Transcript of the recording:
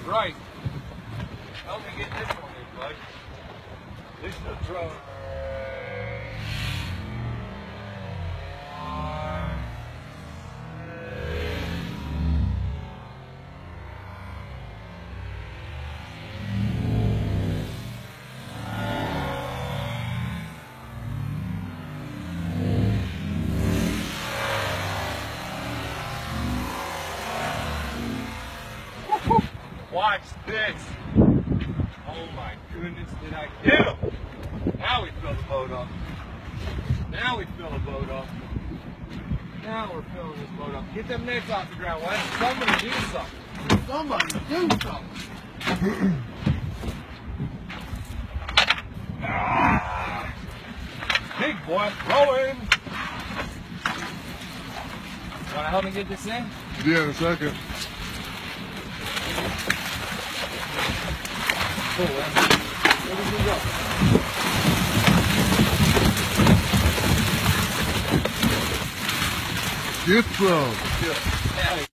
Right. Help me get this one in, bud. This is the drone. Watch this. Oh my goodness, did I get him? Now we fill the boat up. Now we fill the boat up. Now we're filling this boat up. Get them nets off the ground. Why doesn't somebody do something? Somebody do something. Big boy, rolling. You want to help me get this in? Yeah, in a second. Cool, where did we go? Gift throw. Yeah.